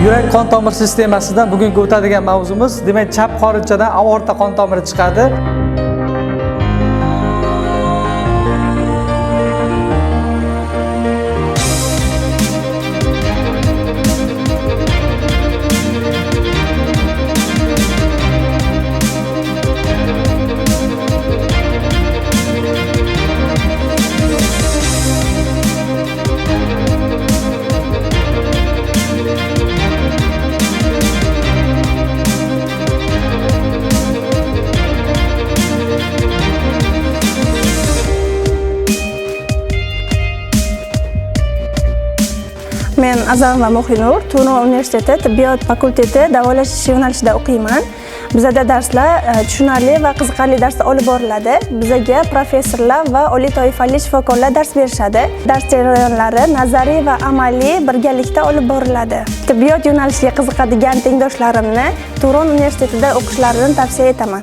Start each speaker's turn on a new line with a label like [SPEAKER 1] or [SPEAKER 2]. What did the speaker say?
[SPEAKER 1] Yurak qon tomir sistemasidan bugungi o'tadigan mavzumiz, demak, chap qorinchadan aorta qon tomiri chiqadi.
[SPEAKER 2] Men Azamova Muhinur, Turon universiteti tibbiyot fakulteti davolash yo'nalishida o'qiyman. Bizda darslar tushunarli va qiziqarli darslar olib boriladi. Bizga professorlar va oliy toifali shifokorlar dars berishadi. Dars jarayonlari nazariy va amaliy birgalikda olib boriladi. Tibbiyot yo'nalishiga qiziqadigan tengdoshlarimni Turon universitetida o'qishlarini tavsiya etaman.